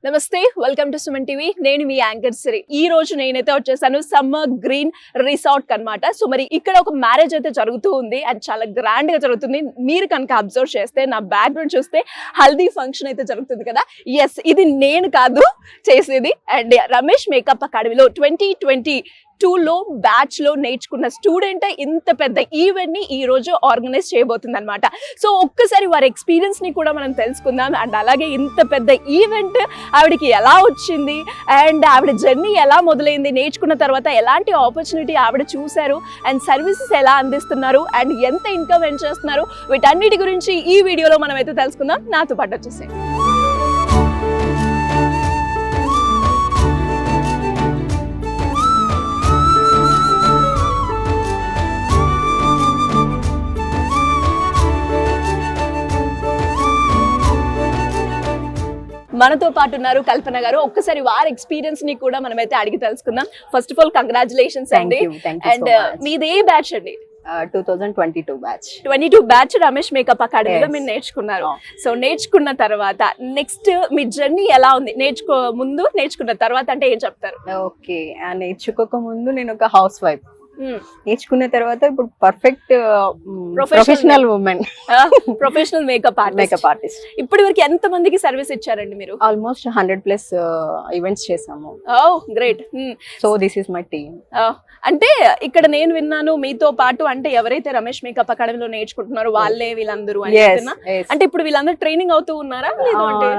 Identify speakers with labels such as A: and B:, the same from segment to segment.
A: నమస్తే, welcome to Suman TV. నేను మీ anchor సిరి. ఈ రోజు నేనైతే వచ్చేసాను సమ్మర్ గ్రీన్ రిసార్ట్ అన్నమాట. సో మరి ఇక్కడ ఒక మ్యారేజ్ అయితే జరుగుతూ ఉంది అండ్ చాలా గ్రాండ్ గా జరుగుతుంది. మీరు కనుక అబ్జర్వ్ చేస్తే నా బ్యాక్గ్రౌండ్ చూస్తే హల్దీ ఫంక్షన్ అయితే జరుగుతుంది కదా. ఎస్, ఇది నేను కాదు చేసేది. అండ్ రమేష్ మేకప్ అకాడమీలో 2022లో బ్యాచ్ లో నేర్చుకున్న స్టూడెంట్ ఇంత పెద్ద ఈవెంట్ ని ఈ రోజు ఆర్గనైజ్ చేయబోతుంది అనమాట. సో ఒక్కసారి వారి ఎక్స్పీరియన్స్ ని కూడా మనం తెలుసుకుందాం. అండ్ అలాగే ఇంత పెద్ద ఈవెంట్ ఆవిడకి ఎలా వచ్చింది అండ్ ఆవిడ జర్నీ ఎలా మొదలైంది, నేర్చుకున్న తర్వాత ఎలాంటి ఆపర్చునిటీ ఆవిడ చూశారు అండ్ సర్వీసెస్ ఎలా అందిస్తున్నారు అండ్ ఎంత ఇన్కమ్ ఎర్న్ చేస్తున్నారు, వీటన్నిటి గురించి ఈ వీడియోలో మనం అయితే తెలుసుకుందాం. నాతో పాటు వచ్చేసాయి. మనతో పాటు ఉన్నారు కల్పన గారు. ఒక్కసారి వారి ఎక్స్పీరియన్స్ ని కూడా మనమైతే అడిగి తెలుసుకుందాం. ఫస్ట్ ఆఫ్ ఆల్ కంగ్రాచులేషన్స్ అండి. అండ్ మీదే బ్యాచ్ అండి?
B: 2022 బ్యాచ్.
A: 22 బ్యాచ్ రమేష్ మేకప్ అకాడమీలో మీరు నేర్చుకున్నారు. సో నేర్చుకున్న తర్వాత నెక్స్ట్ మీ జర్నీ ఎలా ఉంది? ముందు నేర్చుకున్న తర్వాత అంటే ఏం చెప్తారు?
B: ఓకే, నేర్చుకోక ముందు నేను ఒక హౌస్ వైఫ్. నేర్చుకున్న తర్వాత ఇప్పుడు perfect professional women,
A: professional makeup artist. ఇప్పటి వరకు ఎంత మందికి సర్వీస్ ఇచ్చారండి మీరు?
B: ఆల్మోస్ట్ 100+ ఈవెంట్స్ చేసాము.
A: Great.
B: So this is my team.
A: అంటే ఇక్కడ నేను విన్నాను మీతో పాటు అంటే ఎవరైతే రమేష్ మేకప్ అకాడమీలో నేర్చుకుంటున్నారో వాళ్ళే వీళ్ళందరూ అంటే ఇప్పుడు వీళ్ళందరూ ట్రైనింగ్ అవుతూ ఉన్నారా? లేదు అంటే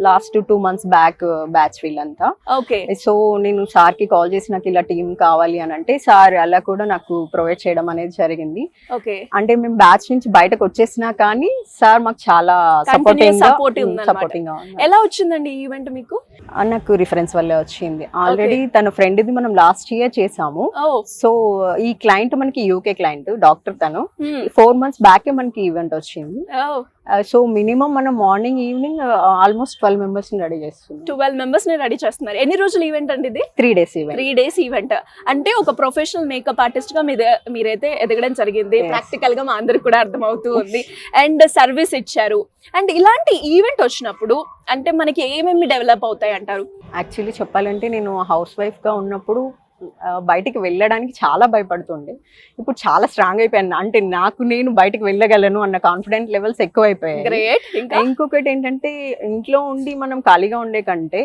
B: లాస్ట్ 2 months బ్యాక్ బ్యాచ్ వీళ్ళంతా.
A: ఓకే.
B: సో నేను సార్ కి కాల్ చేసి నాకు ఇలా టీం కావాలి అని అంటే సార్ అలా కూడా నాకు ప్రొవైడ్ చేయడం అనేది జరిగింది.
A: ఓకే.
B: అంటే మేము బ్యాచ్ నుంచి బయటకు వచ్చేసినా కానీ సార్ మాకు చాలా సపోర్టింగ్.
A: ఎలా వచ్చిందండి ఈ ఈవెంట్ మీకు?
B: నాకు రిఫరెన్స్ వల్లే వచ్చింది. ఆల్రెడీ తన ఫ్రెండ్ ది మనం లాస్ట్ ఇయర్ చేసాము. సో ఈ క్లయింట్ మనకి యూకే క్లయింట్, డాక్టర్. తను 4 months బ్యాకే మనకి ఈవెంట్ వచ్చింది. సో మినిమం మనం మార్నింగ్ ఈవినింగ్ ఆల్మోస్ట్ 12 members ని రెడీ చేస్తున్నాం.
A: 12 members ని రెడీ చేస్తున్నారు. ఎన్ని రోజులు ఈవెంట్ అండి ఇది?
B: 3 days ఈవెంట్.
A: 3 days event. అంటే ఒక ప్రొఫెషనల్ మేకప్ ఆర్టిస్ట్ గా మీరైతే ఎదగడం జరిగింది. ప్రాక్టికల్ గా మా అందరికి కూడా అర్థం అవుతూ ఉంది. అండ్ సర్వీస్ ఇచ్చారు. అండ్ ఇలాంటి ఈవెంట్ వచ్చినప్పుడు అంటే మనకి ఏమేమి డెవలప్ అవుతాయి అంటారు?
B: యాక్చువల్లీ చెప్పాలంటే నేను హౌస్ వైఫ్ గా ఉన్నప్పుడు బయటికి వెళ్ళడానికి చాలా భయపడుతుండే. ఇప్పుడు చాలా స్ట్రాంగ్ అయిపోయాను. అంటే నేను బయటకు వెళ్ళగలను అన్న కాన్ఫిడెంట్ లెవెల్స్ ఎక్కువ అయిపోయాయి. ఇంకొకటి ఏంటంటే ఇంట్లో ఉండి మనం ఖాళీగా ఉండే కంటే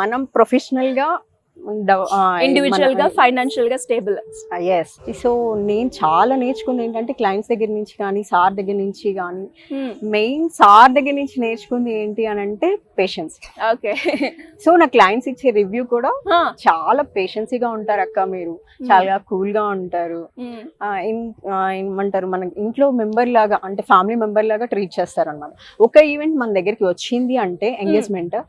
B: మనం ప్రొఫెషనల్ గా
A: ఇండివిజువల్ గా ఫైనాన్షియల్ గా స్టేబుల్.
B: ఎస్. సో నేను చాలా నేర్చుకుంది ఏంటంటే క్లయింట్స్ దగ్గర నుంచి కానీ సార్ దగ్గర నుంచి కానీ, మెయిన్ సార్ దగ్గర నుంచి నేర్చుకుంది ఏంటి అని అంటే పేషెన్స్.
A: ఓకే.
B: సో నా క్లయింట్స్ ఇచ్చే రివ్యూ కూడా చాలా పేషెన్సీగా ఉంటారు అక్క, మీరు చాలా కూల్ గా ఉంటారు, ఏమంటారు మన ఇంట్లో మెంబర్ లాగా అంటే ఫ్యామిలీ మెంబర్ లాగా ట్రీట్ చేస్తారు అనమాట. ఒక ఈవెంట్ మన దగ్గరికి వచ్చింది అంటే engagement,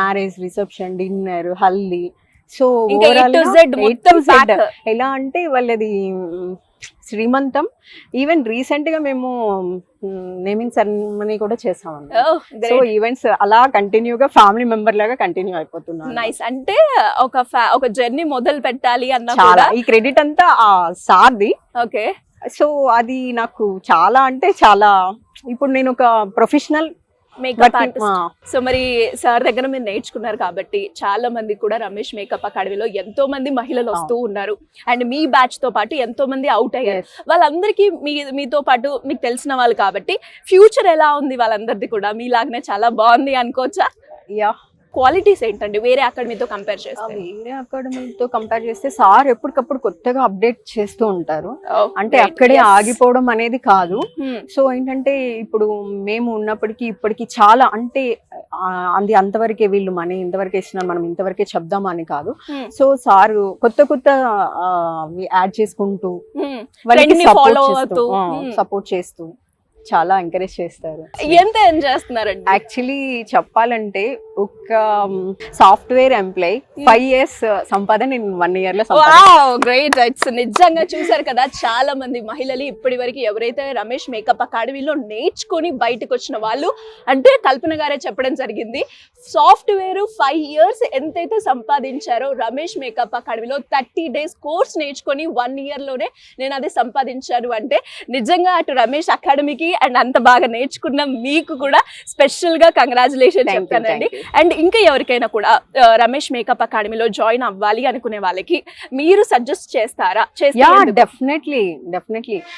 B: marriage, reception, dinner, haldi, so ఎలా అంటే వాళ్ళది శ్రీమంతం. ఈవెన్ రీసెంట్ గా మేము నేమింగ్ సెరమనీ కూడా చేసామండి. సో ఈవెంట్స్ అలా కంటిన్యూగా ఫ్యామిలీ మెంబర్ లాగా కంటిన్యూ అయిపోతున్నాం.
A: నైస్. అంటే ఒక జర్నీ మొదలు పెట్టాలి అన్న
B: చాలా ఈ క్రెడిట్ అంతా ఆ సార్ది.
A: ఓకే.
B: సో అది నాకు చాలా అంటే చాలా, ఇప్పుడు నేను ఒక ప్రొఫెషనల్
A: మేకప్ ఆర్టిస్ట్. సో మరి సార్ దగ్గర మీరు నేర్చుకున్నారు కాబట్టి చాలా మంది కూడా రమేష్ మేకప్ అకాడమీలో ఎంతో మంది మహిళలు వస్తూ ఉన్నారు. అండ్ మీ బ్యాచ్ తో పాటు ఎంతో మంది అవుట్ అయ్యారు. వాళ్ళందరికీ మీతో పాటు మీకు తెలిసిన వాళ్ళు కాబట్టి ఫ్యూచర్ ఎలా ఉంది వాళ్ళందరిది కూడా మీలాగనే చాలా బాగుంది అనుకోవచ్చా?
B: యా.
A: క్వాలిటీస్ ఏంటండి వేరే అకాడమీతో కంపేర్
B: చేస్తే? సార్ ఎప్పటికప్పుడు కొత్తగా అప్డేట్ చేస్తూ ఉంటారు. అంటే అక్కడే ఆగిపోవడం అనేది కాదు. సో ఏంటంటే ఇప్పుడు మేము ఉన్నప్పటికీ ఇప్పటికి చాలా అంటే అది అంతవరకే, వీళ్ళు మనీ ఇంతవరకే ఇస్తున్నారు మనం ఇంతవరకే చెప్దామా అని కాదు. సో సార్ కొత్త యాడ్ చేసుకుంటూ వాళ్ళకి సపోర్ట్ చేస్తూ చాలా ఎంకరేజ్ చేస్తారు.
A: ఎంత ఎర్న్ చేస్తున్నారండి?
B: యాక్చువల్లీ చెప్పాలంటే ఒక సాఫ్ట్వేర్ ఎంప్లాయ్ 5 years సంపాదన నేను 1 year లో.
A: గ్రేట్. నిజంగా చూసారు కదా, చాలా మంది మహిళలు ఇప్పటి వరకు ఎవరైతే రమేష్ మేకప్ అకాడమీలో నేర్చుకొని బయటకు వచ్చిన వాళ్ళు అంటే కల్పన గారే చెప్పడం జరిగింది. సాఫ్ట్వేర్ 5 years ఎంతైతే సంపాదించారో రమేష్ మేకప్ అకాడమీలో 30 days కోర్స్ నేర్చుకొని 1 year లోనే నేను అది సంపాదించాను అంటే నిజంగా అటు రమేష్ అకాడమీకి అండ్ అంత బాగా నేర్చుకున్న మీకు కూడా స్పెషల్ గా కంగ్రాచులేషన్
B: Thank you,
A: చెప్తానండి.
B: thank you.
A: అండ్ ఇంకా ఎవరికైనా కూడా రమేష్ మేకప్ అకాడమీలో జాయిన్ అవ్వాలి అనుకునే వాళ్ళకి మీరు సజెస్ట్ చేస్తారా?
B: యా డెఫినెట్లీ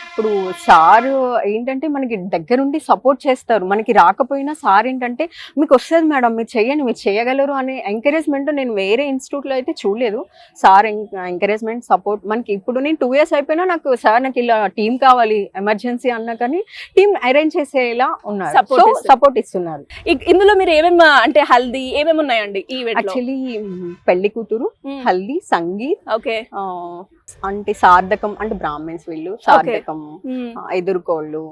B: ఇప్పుడు సార్ ఏంటంటే మనకి దగ్గరుండి సపోర్ట్ చేస్తారు. మనకి రాకపోయినా సార్ ఏంటంటే మీకు వస్తుంది మేడం, మీరు చెయ్యండి, మీరు చేయగలరు అనే ఎంకరేజ్మెంట్ నేను వేరే ఇన్స్టిట్యూట్ లో అయితే చూడలేదు. సార్ ఎంకరేజ్మెంట్ సపోర్ట్ మనకి ఇప్పుడు నేను 2 years అయిపోయినా నాకు సార్ నాకు ఇలా టీం కావాలి ఎమర్జెన్సీ అన్నా కానీ టీం అరేంజ్ చేసేలా ఉన్నారు, సపోర్ట్ ఇస్తున్నారు.
A: ఇందులో మీరు ఏమేమి అంటే హల్దీ ఏమేమి ఉన్నాయండి ఈవెంట్?
B: యాక్చువల్లీ పెళ్లి కూతురు, హల్దీ, సంగీత్,
A: ఓకే,
B: అంటే సార్థకం అంటే బ్రాహ్మణ్స్ వీళ్ళు, సార్థకం, ఎదుర్కోళ్ళు,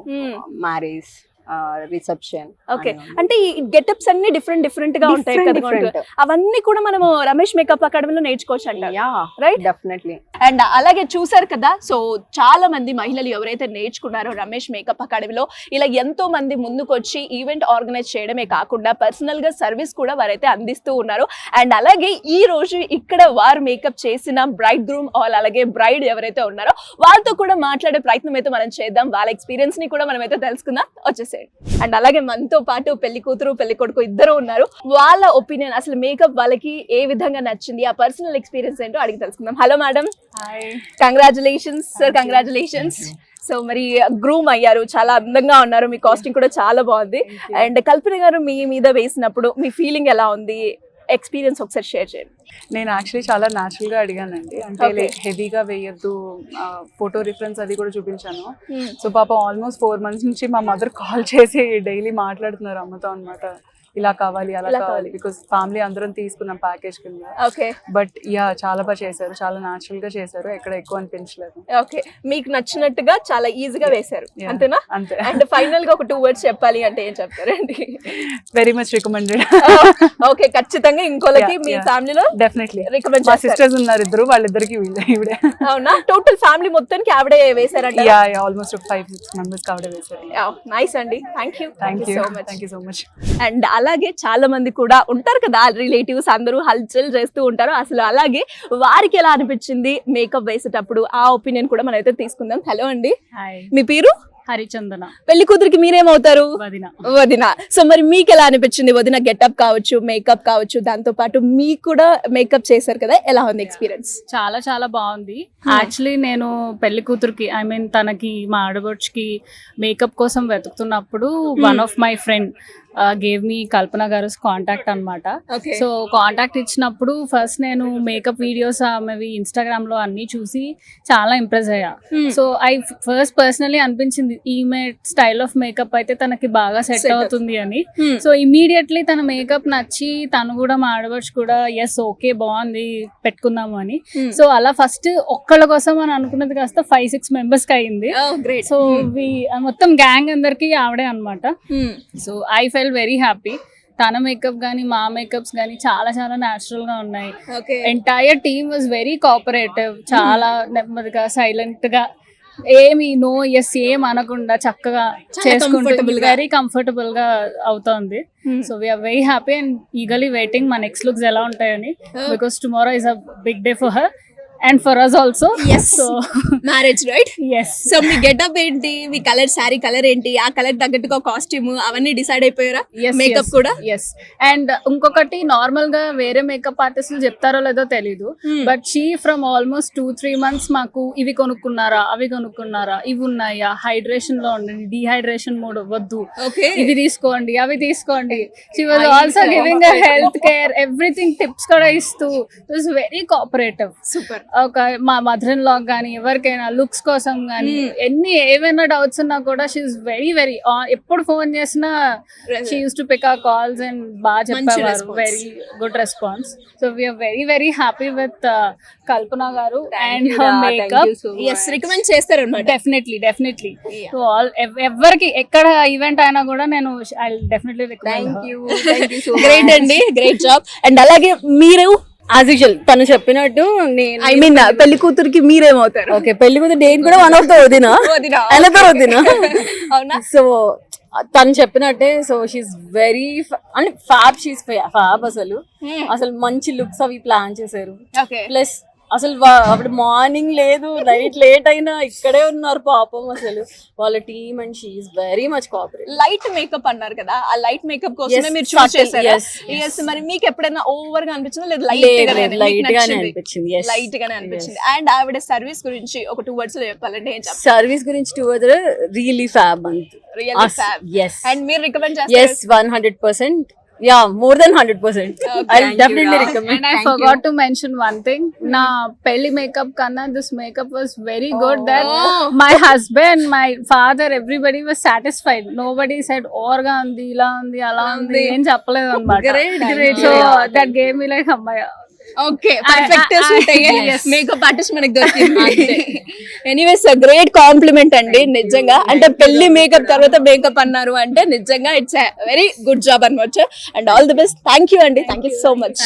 B: మ్యారేజ్, రిసెప్షన్.
A: ఓకే, అంటే ఈ గెటప్స్ అన్ని డిఫరెంట్ గా ఉంటాయి కదా, అవన్నీ కూడా మనము రమేష్ మేకప్ అకాడమీలో నేర్చుకోవచ్చు అంట, రైట్?
B: డెఫినెట్లీ.
A: అండ్ అలాగే చూసారు కదా, సో చాలా మంది మహిళలు ఎవరైతే నేర్చుకున్నారో రమేష్ మేకప్ అకాడమీలో ఇలా ఎంతో మంది ముందుకు వచ్చి ఈవెంట్ ఆర్గనైజ్ చేయడమే కాకుండా పర్సనల్ గా సర్వీస్ కూడా వారైతే అందిస్తూ ఉన్నారు. అండ్ అలాగే ఈ రోజు ఇక్కడ వారు మేకప్ చేసిన బ్రైడ్ గ్రూమ్ అలాగే బ్రైడ్ ఎవరైతే ఉన్నారో వాళ్ళతో కూడా మాట్లాడే ప్రయత్నం అయితే మనం చేద్దాం. వాళ్ళ ఎక్స్పీరియన్స్ ని కూడా మనం అయితే తెలుసుకుందాం. వచ్చేసి అండ్ అలాగే మనతో పాటు పెళ్లి కూతురు పెళ్లి కొడుకు ఇద్దరు ఉన్నారు. వాళ్ళ ఒపీనియన్ అసలు మేకప్ వాళ్ళకి ఏ విధంగా నచ్చింది, ఆ పర్సనల్ ఎక్స్పీరియన్స్ ఏంటో అడిగి తెలుసుకుందాం. Hello madam. Congratulations sir. Congratulations. So మరి గ్రూమ్ అయ్యారు, చాలా అందంగా ఉన్నారు, మీ కాస్టింగ్ కూడా చాలా బాగుంది. అండ్ కల్పన గారు మీ మీద వేసినప్పుడు మీ ఫీలింగ్ ఎలా ఉంది, ఎక్స్పీరియన్స్ ఒకసారి షేర్ చేయండి.
C: నేను యాక్చువల్లీ చాలా న్యాచురల్ గా అడిగానండి, అంటే హెవీగా వేయద్దు, ఫోటో రిఫరెన్స్ అది కూడా చూపించాను. సో పాప ఆల్మోస్ట్ 4 months నుంచి మా మదర్ కాల్ చేసి డైలీ మాట్లాడుతున్నారు అమ్మతో అనమాట, ఇలా కావాలి అలా కావాలి, బికాస్ ఫ్యామిలీ అందరం తీసుకున్నాం ప్యాకేజ్ కింద.
A: ఓకే,
C: బట్ యా చాలా బాగా చేశారు, చాలా న్యాచురల్ గా చేశారు, ఎక్కడ ఎక్కువ అనిపించలేదు.
A: ఓకే, మీకు నచ్చినట్టుగా చాలా ఈజీగా వేశారు అంతేనా?
C: అంతే.
A: అండ్ ఫైనల్ గా ఒక 2 words చెప్పాలి అంటే ఏం చెప్తారండి?
C: Very much recommended.
A: ఓకే, ఖచ్చితంగా ఇంకోళ్ళకి మీ ఫ్యామిలీలో
C: డెఫినెట్లీ
A: రికమెండ్
C: మా సిస్టర్స్ ఉన్నారు ఇద్దరు, వాళ్ళిద్దరికి ఇవిడే.
A: అవునా? టోటల్ ఫ్యామిలీ మొత్తానికి ఆవిడే వేశారంట?
C: యా ఆల్మోస్ట్ 5-6 members ఆవిడే వేశారు.
A: నైస్ అండి, thank you
C: so much.
A: And అలాగే చాలా మంది కూడా ఉంటారు కదా రిలేటివ్స్, అందరూ హల్చల్ చేస్తూ ఉంటారు. అసలు అలాగే వారికి ఎలా అనిపించింది మేకప్ వేసేటప్పుడు, ఆ ఒపీనియన్ కూడా మనం అయితే తీసుకుందాం. హలో అండి, మీ పేరు?
D: హరిచందన.
A: పెళ్లి కూతురికి మీరేమవుతారు?
D: వదిన.
A: వదిన. సో మరి మీకు ఎలా అనిపించింది వదిన గెటప్ కావచ్చు, మేకప్ కావచ్చు, దాంతో పాటు మీకు కూడా మేకప్ చేశారు కదా, ఎలా ఉంది ఎక్స్పీరియన్స్?
D: చాలా చాలా బాగుంది. యాక్చువల్లీ నేను పెళ్లి కూతురికి తనకి మా ఆడబడుచుకి మేకప్ కోసం వెతుకుతున్నప్పుడు one of my friend gave me Kalpana గారు కాంటాక్ట్ అనమాట. సో కాంటాక్ట్ ఇచ్చినప్పుడు ఫస్ట్ నేను మేకప్ వీడియోస్ ఆమెవి ఇన్స్టాగ్రామ్ లో అన్ని చూసి చాలా ఇంప్రెస్ అయ్యా. సో ఐ ఫస్ట్ పర్సనలీ అనిపించింది ఈమె స్టైల్ ఆఫ్ మేకప్ అయితే తనకి బాగా సెట్ అవుతుంది అని. సో ఇమీడియట్లీ తన మేకప్ నచ్చి తను కూడా మా ఆడబడుచు కూడా ఎస్ ఓకే బాగుంది పెట్టుకుందాము అని. సో అలా ఫస్ట్ ఒక్కళ్ళ కోసం అని అనుకున్నది కాస్త 5-6 members కి అయింది. సో మొత్తం గ్యాంగ్ అందరికి ఆవిడే అనమాట. So I fell very happy. తన మేకప్ గానీ మా మేకప్స్ గానీ చాలా చాలా న్యాచురల్ గా ఉన్నాయి. Entire team was very cooperative, చాలా నెమ్మదిగా సైలెంట్ గా ఏమి నో ఎస్ ఏం అనకుండా చక్కగా చేసుకుంటూ వెరీ కంఫర్టబుల్ గా అవుతోంది. So we are very happy and eagerly waiting మా నెక్స్ట్ లుక్స్ ఎలా ఉంటాయని, because tomorrow is a big day for her and for us also.
A: Yes.
D: So
A: marriage, right?
D: Yes.
A: So me getup ఏంటి, మీ colour sorry colour ఏంటి, ఆ colour తగ్గట్టుగా costume అవన్నీ decide అయిపోయారా? Makeup కూడా?
D: ఎస్. అండ్ ఇంకొకటి నార్మల్ గా వేరే మేకప్ ఆర్టిస్టులు చెప్తారో లేదో తెలీదు, but she from almost 2-3 months మాకు ఇవి కొనుక్కున్నారా అవి కొనుక్కున్నారా, ఇవి ఉన్నాయా, హైడ్రేషన్ లో ఉండండి, డిహైడ్రేషన్ మోడ్ వద్దు, ఇవి తీసుకోండి అవి తీసుకోండి. She was also giving health care everything tips కూడా ఇస్తూ ఇట్ వెరీ కోఆపరేటివ్.
A: సూపర్.
D: ఒక మా మదర్ ఇన్ లా గానీ ఎవరికైనా లుక్స్ కోసం గానీ ఏమైనా డౌట్స్ ఉన్నా కూడా షీఈస్ వెరీ వెరీ ఎప్పుడు ఫోన్ చేసినా she use to pick our calls and బాగా చెప్పేవారు. Very good response. So we are very very happy with Kalpana గారు అండ్ హర్ మేకప్.
A: రికమెండ్ చేస్తారన్నమాట?
D: డెఫినెట్లీ సో ఆల్ ఎవరికి ఎక్కడ ఈవెంట్ అయినా కూడా నేను ఐ డెఫినెట్లీ రికమెండ్.
A: గ్రేట్ అండి, గ్రేట్ జాబ్. అండ్ అలాగే మీరు
E: యాజ్ యూజువల్ తను చెప్పినట్టు నేను
A: ఐ మీన్ పెళ్లి కూతురికి మీరేమవుతారు?
E: ఓకే పెళ్లి కూతురు నేను కూడా వన్ ఆఫ్ ద వదిన.
A: అవునా?
E: సో తను చెప్పినట్టే, సో షీఈస్ వెరీ అంటే ఫ్యాబ్, షీఈస్ ఫ్యాబ్. అసలు మంచి లుక్స్ అవి ప్లాన్ చేశారు. ప్లస్ అసలు అప్పుడు మార్నింగ్ లేదు, నైట్ లేట్ అయినా ఇక్కడే ఉన్నారు పాపం అసలు వాళ్ళ team, and she is very much cooperate.
A: Light makeup అన్నారు కదా, ఆ లైట్ మేకప్ కోసమే మీరు చూస్ చేశారు. ఎస్, మరి మీకు ఎప్పుడైనా ఓవర్ గా అనిపించిందా లేదా
E: లైట్ గానే అనిపించింది?
A: లైట్ గానే అనిపించింది. అండ్ ఆవిడ సర్వీస్ గురించి ఒక 2 words లో చెప్పాలంటే ఏం చెప్తారు?
E: సర్వీస్ గురించి 2 words, రియలీ ఫ్యాబ్ అంత.
A: Really fab.
E: Yes.
A: And మీరు రికమెండ్ చేస్తారు?
E: Yes, 100%. Yeah, more than 100%. I'll definitely recommend.
D: And I forgot to mention one thing. Na pelli makeup kanna this makeup was very good that my husband, my father, everybody was satisfied. Nobody said orga undi, ila undi, ala undi em cheppaledu annamata.
E: Great.
D: So that gave me like ammaya.
A: Okay, perfect suit అయ్యే makeup artist మనకి దొరికింది. Anyways great compliment అండి నిజంగా. అంటే పెళ్లి makeup తర్వాత makeup అన్నారు అంటే నిజంగా ఇట్స్ వెరీ గుడ్ జాబ్ అనమాట. And all the best. Thank you అండి, thank you so much.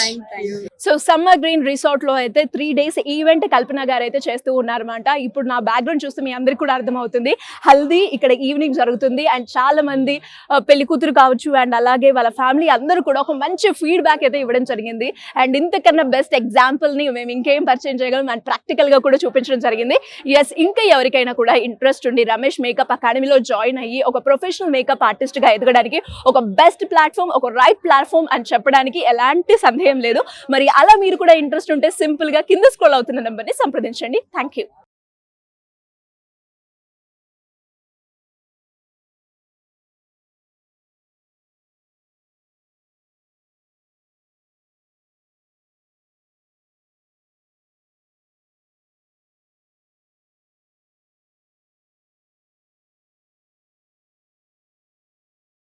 A: So Summer Green Resort లో అయితే 3 days ఈవెంట్ కల్పన గారు అయితే చేస్తూ ఉన్నారన్నమాట. ఇప్పుడు నా బ్యాక్గ్రౌండ్ చూస్తే మీ అందరికి కూడా అర్థమవుతుంది, హల్దీ ఇక్కడ ఈవినింగ్ జరుగుతుంది. అండ్ చాలా మంది పెళ్లి కూతురు కావచ్చు అండ్ అలాగే వాళ్ళ ఫ్యామిలీ అందరూ కూడా ఒక మంచి ఫీడ్బ్యాక్ అయితే ఇవ్వడం జరిగింది. అండ్ ఇంతకన్నా బెస్ట్ ఎగ్జాంపుల్ ని మేము ఇంకేం పరిచయం చేయగలం అండ్ ప్రాక్టికల్ గా కూడా చూపించడం జరిగింది. ఎస్, ఇంకా ఎవరికైనా కూడా ఇంట్రెస్ట్ ఉండి రమేష్ మేకప్ అకాడమీలో జాయిన్ అయ్యి ఒక ప్రొఫెషనల్ మేకప్ ఆర్టిస్ట్ గా ఎదగడానికి ఒక బెస్ట్ ప్లాట్ఫామ్, ఒక రైట్ ప్లాట్ఫామ్ అని చెప్పడానికి ఎలాంటి సందేహం లేదు. మరి అలా మీరు కూడా ఇంట్రెస్ట్ ఉంటే సింపుల్ గా కింద స్క్రోల్ అవుతున్న నెంబర్ ని సంప్రదించండి. Thank you.